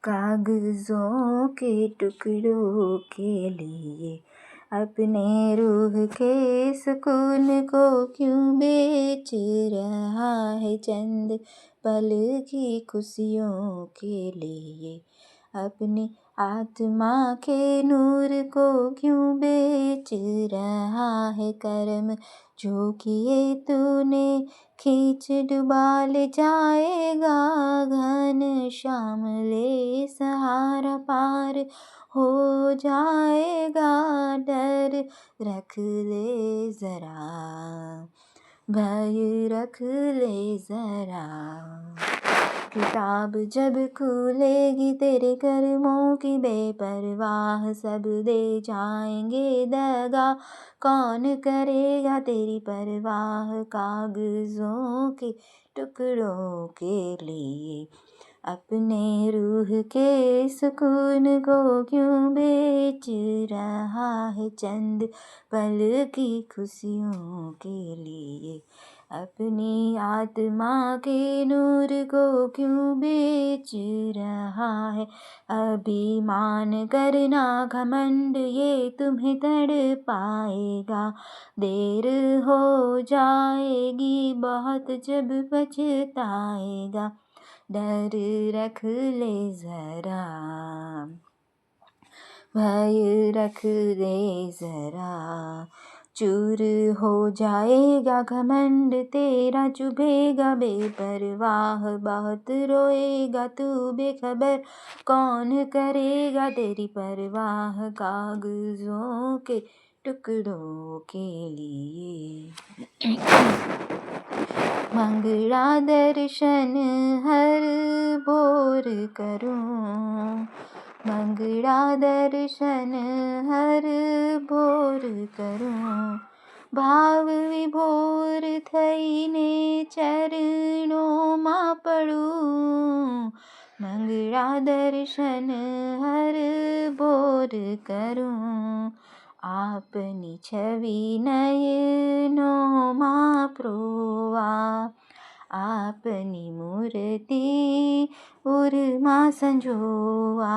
कागजों के टुकड़ों के लिए अपने रूह के सुकून को क्यों बेच रहा है चंद पल की खुशियों के लिए अपनी आत्मा के नूर को क्यों बेच रहा है करम जो किए तूने खींच डुबा ले जाएगा घन श्यामले सहारा पार हो जाएगा डर रख ले जरा भय रख ले जरा किताब जब खुलेगी तेरे कर्मों की बेपरवाह सब दे जाएंगे दगा कौन करेगा तेरी परवाह कागजों के टुकड़ों के लिए अपने रूह के सुकून को क्यों बेच रहा है चंद पल की खुशियों के लिए अपनी आत्मा के नूर को क्यों बेच रहा है अभिमान करना घमंड ये तुम्हें तड़ पाएगा देर हो जाएगी बहुत जब पछताएगा डर रख ले जरा भय रख ले जरा चूर हो जाएगा घमंड तेरा चुभेगा बेपरवाह बहुत रोएगा तू बेखबर कौन करेगा तेरी परवाह कागजों के टुकड़ों के लिए मंगला दर्शन हर भोर करूं मंगला दर्शन हर भोर करूं भाव विभोर थईने चरणों मां पड़ूं मंगला दर्शन हर भोर करूं आपनी छवि नयनों मां प्रोवा आपनी मूर्ति उर्मा संजोवा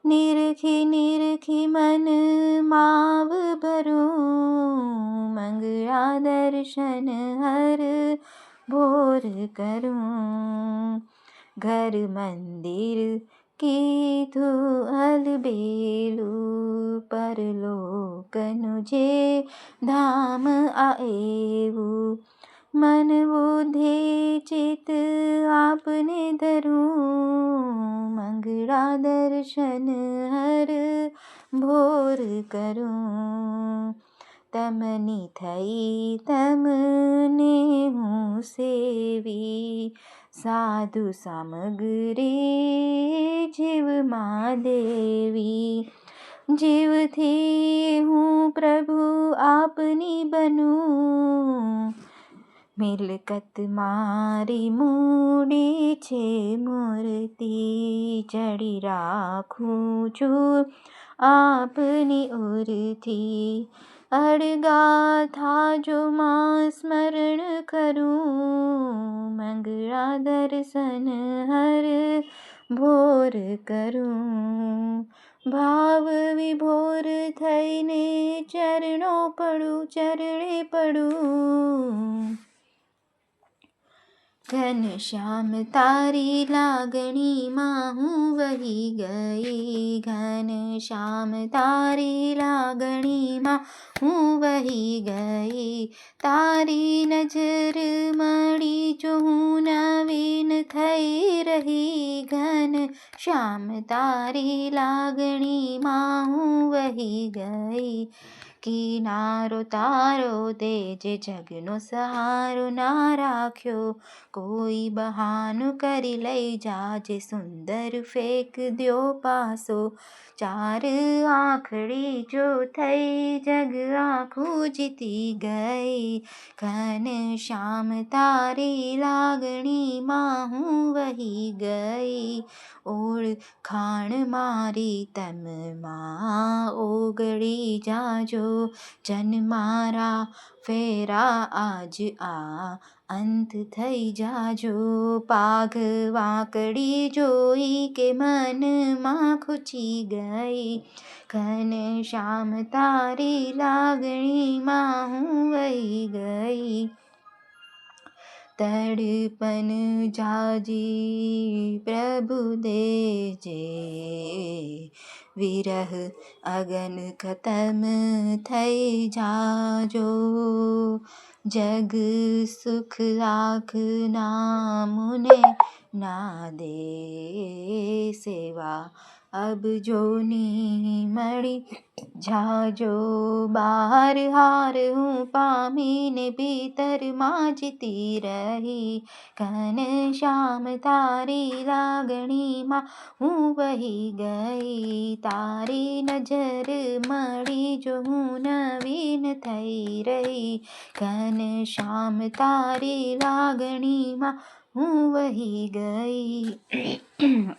निरखी निरखी मन माव भरूं मंगला दर्शन हर भोर करूं घर मंदिर की धू अलबेलू परलोक नुझे धाम आएवू मन बुद्धि चित आपने धरूं मंगला दर्शन हर भोर करूं तमनी थई तमने हूँ सेवी साधु सामग्री जीव माँ देवी जीव थी हूँ प्रभु आपनी बनूं मिलकत मारी मूडी छे मूर्ति चढ़ी राखूं छू आपनी उरथी अड़गा था जो मां स्मरण करूं मंगला दर्शन हर भोर करूं भाव विभोर थईने चरणों पड़ू चरणे पड़ूं घन श्याम तारी लागणी माँ हूँ वही गई घन श्याम तारी लागणी माँ हूँ वही गई तारी नजर मड़ी जो हूँ नवीन थई रही घन श्याम तारी लागणी माँ हूँ वही गई किनारो तारो दे जे जगनो सहारो ना राख्यो कोई बहानो करी लई जाजे सुंदर फेंक दियो पासो चार आखड़ी जो थई जग आँखों जीती गई घन श्याम तारी लागणी माँ हूँ वही गई ओढ़ खान मारी तम माँ ओगड़ी जाजो जन मारा फेरा आज અંત થઈ જાજો પાઘ વાંકડી જોઈ કે મનમાં ખૂચી ગઈ ઘનશ્યામ તારી લાગણીમાં હું વહી ગઈ તડપન જાજી પ્રભુ દેજે વિરહ અગન ખતમ થઈ જાજો જગ સુખ રાખના મુને ના દે સેવા અબ જોની મળી જાજો બહાર હાર હું પામીને ભીતરમાં જીતી રહી ઘનશ્યામ તારી લાગણીમાં હું વહી ગઈ તારી નજર મળી જો હું નવીન થઈ રહી ઘનશ્યામ તારી લાગણીમાં હું વહી ગઈ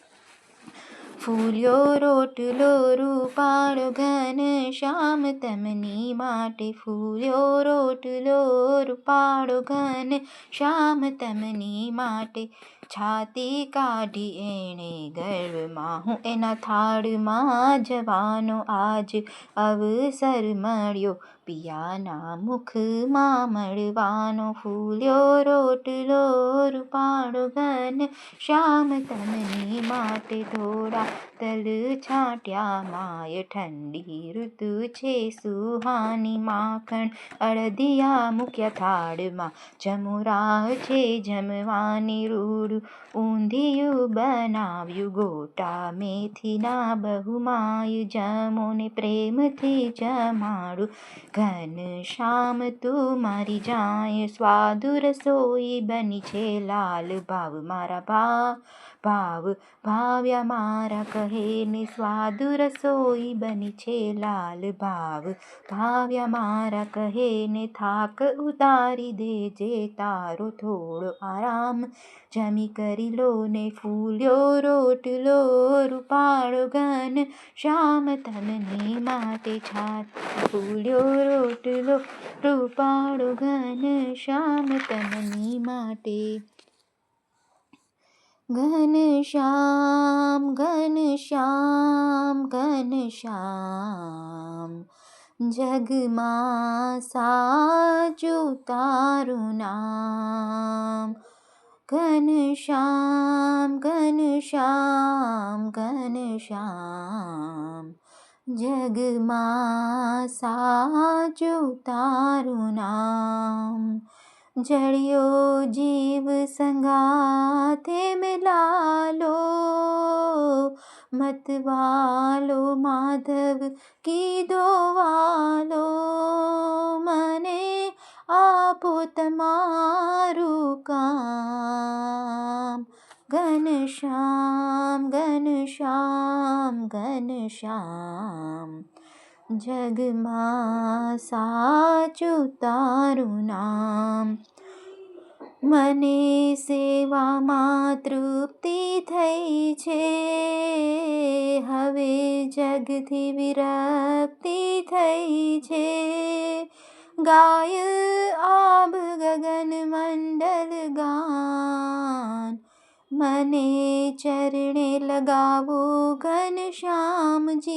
ફૂલ્યો રોટલો રૂપાળો ઘનશ્યામ તમની માટે ફૂલ્યો રોટલો રૂપાળો ઘનશ્યામ તમની માટે છાતી કાઢી એણે ગર્વમાં હું એના થાળમાં જવાનો આજ અવસર મળ્યો પિયાના મુખમાં મળવાનો ફૂલ્યો રોટલો રૂપાળો ઘનશ્યામ તમની માટે થોડા તલ છાંટ્યા માય ઠંડી ઋતુ છે સુહાની માખણ અડદિયા મૂક્યા થાળમાં જમુરાહ છે જમવાની રૂડું ઊંધિયું બનાવ્યું ગોટા મેથીના બહુમાય જમોને પ્રેમથી જમાડું ઘનશ્યામ તું મારી જાય સ્વાદુ રસોઈ બની છે લાલ ભાવ મારા ભાવ ભાવ્યા મારા કહે ને સ્વાદુ રસોઈ બની છે લાલ ભાવ ભાવ્યા મારા કહે ને થાક ઉતારી દેજે તારો થોડો આરામ જમી કરી લો ને ફૂલ્યો રોટલો રૂપાળો ઘનશ્યામ તમની માટે છાતી ફૂલ્યો રોટલો રૂપાળો ઘનશ્યામ તમની માટે ઘનશ્યામ ઘનશ્યામ ઘનશ્યામ જગમાં સાચું તારું નામ ઘનશ્યામ ઘનશ્યામ ઘનશ્યામ જગમાં સાચું તારું નામ જળિયો જીવ સંગાથે મિલાલો મતવાલો માધવ કીધો વાલો મને આપો તમારું કામ ઘનશ્યામ ઘનશ્યામ ઘનશ્યામ જગમાં સાચું તારું નામ મને સેવામાં તૃપ્તિ થઈ છે હવે જગથી વિરક્તિ થઈ છે ગાય આબ ગગન મંડલ ગાન મને ચરણે લગાવો ઘનશ્યામજી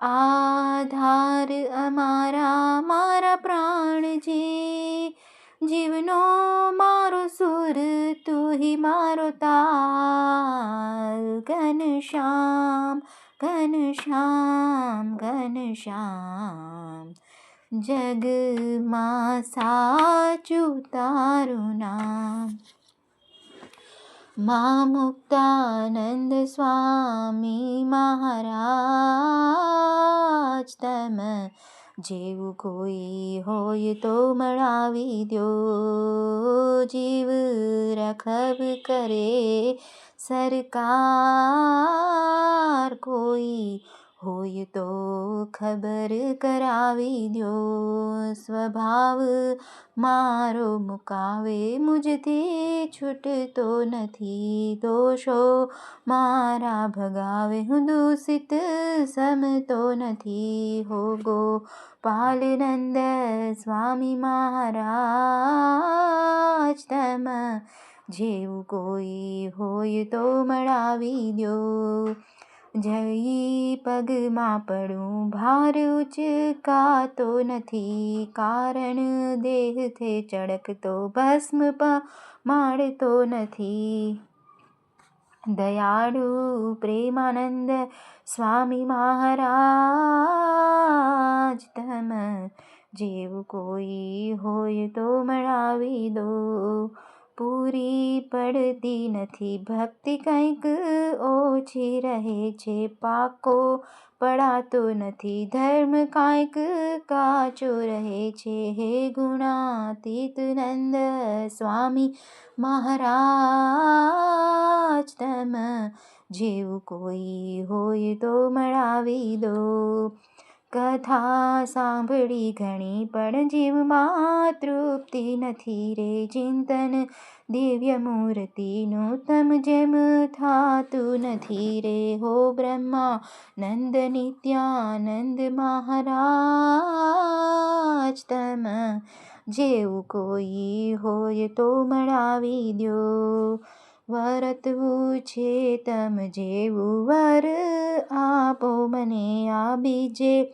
આધાર અમારા મારા પ્રાણજી જીવનો મારો સુર તું હી મારો તાલ ઘનશ્યામ ઘનશ્યામ ઘનશ્યામ જગમાં સાચું તારું નામ મા મુક્તાનંદ સ્વામી મહારાજ તમ જેવું કોઈ હોય તો મળાવી દ્યો જીવ રખબ કરે સરકાર કોઈ હોય તો ખબર કરાવી દ્યો. સ્વભાવ મારો મુકાવે મુજથી છૂટતો નથી. દોષો મારા ભગાવે હું દૂષિત સમતો નથી. હો ગોપાલનંદ સ્વામી મહારાજ તમ જેવું કોઈ હોય તો મળાવી દ્યો. જઈ પગમાં પડું ભાર ઉચકાતો નથી. કારણ દેહથી ચળકતો ભસ્મ માળતો નથી. દયાળુ પ્રેમાનંદ સ્વામી મહારાજ તમ જેવું કોઈ હોય તો મળાવી દો. પૂરી પડતી નથી ભક્તિ કંઈક ઓછી રહે છે. પાકો પડાતો નથી ધર્મ કાંઈક કાચો રહે છે. હે ગુણાતીત નંદ સ્વામી મહારાજ તમ જેવું કોઈ હોય તો મળાવી દો. કથા સાંભળી ઘણી પણ જીવમાં તૃપ્તિ નથી રે. ચિંતન દિવ્ય મૂર્તિનું તમ જેમ થાતું નથી રે. હો બ્રહ્માનંદ નિત્યાનંદ મહારાજ તમ જેવું કોઈ હોય તો મળાવી દ્યો. વર્તવું છે તમ જેવું વર આપો મને. આ બીજે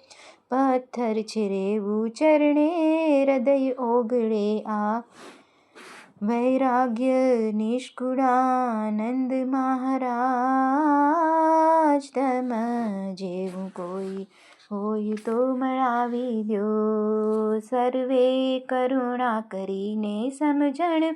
પથ્થર છે રેવું ચરણે હૃદય ઓગળે. આ વૈરાગ્ય નિષ્કુળાનંદ મહારાજ તમ જેવું કોઈ હોય તો મળાવી દ્યો. સર્વે કરુણા કરીને સમજણ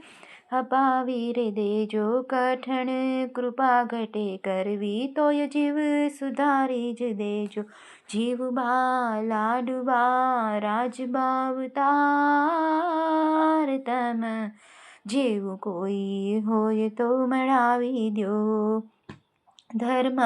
અપાવી રે દેજો. કઠણ કૃપા ઘટે કરવી તોય જીવ સુધારી જ દેજો. જીવબા લાડુબા રાજબા અવતાર તમ જેવું કોઈ હોય તો મળાવી દ્યો. ધર્મ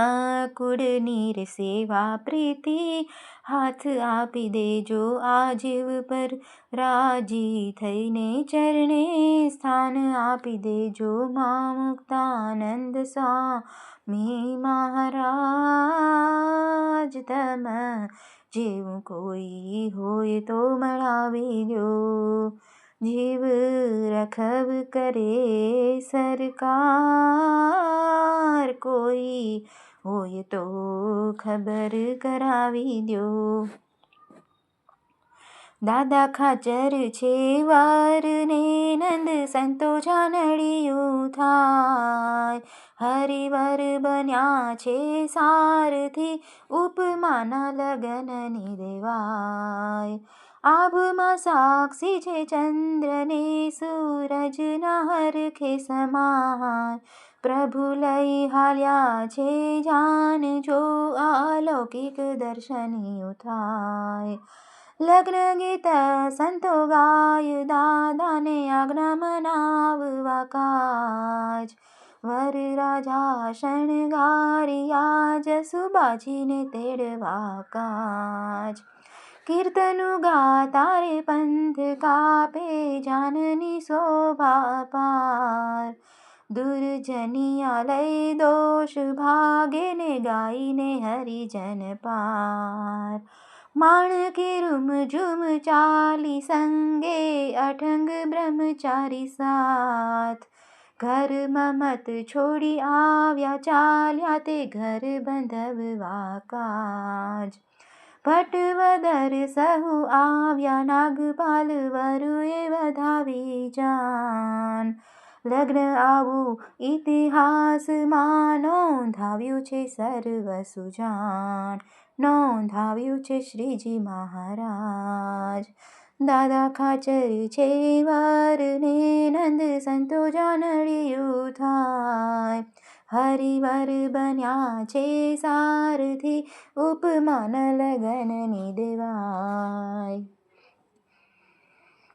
કુળની સેવા પ્રીતિ હાથ આપી દેજો. આ જીવ પર રાજી થઈને ચરણે સ્થાન આપી દેજો. મા મુક્તાનંદ સ્વામી મહારાજ તમ જેવું કોઈ હોય તો મળાવી દ્યો. જીવ રખબ કરે સરકાર કોઈ હોય તો ખબર કરાવી દ્યો. દાદા ખાચર છે વાર ને નંદ સંતો જાનડિયું થાય. હરિવર બન્યા છે સારથી ઉપમાના લગનની દેવાય. આભમાં સાક્ષી છે ચંદ્રને સૂરજના હરખે સમાય. પ્રભુ લઈ હાલ્યા છે જાન જો અલૌકિક દર્શનીયું થાય. લગ્ન ગીત સંતો ગાય દાદાને આજ્ઞા મનાવવા કાજ. વર રાજા શણગારિયા જસુબાજીને તેડવા કાજ. કીર્તનું ગાતા રે પંથ કાપે જાનની શોભા પાર. દુર્જનિયા લઈ દોષ ભાગે ને ગાઈને હરિજન પાર. માણકી રૂમ ઝૂમ ચાલી સંગે અઠંગ બ્રહ્મચારી સાથ. ઘરમાં મત છોડી આવ્યા ચાલ્યા તે ઘર બંધવવા કાજ. ભટવદર સહુ આવ્યા નાગપાલ વરુએ વધાવી જાન. લગ્ન આવું ઇતિહાસમાં નોંધાવ્યું છે સર્વ સુજાણ. નોંધાવ્યું છે શ્રીજી મહારાજ. દાદા ખાચર છે વાર ને નંદ સંતો જાનડિયું થાય. હરિવર બન્યા છે સારથી ઉપમાન લગનની દેવાય.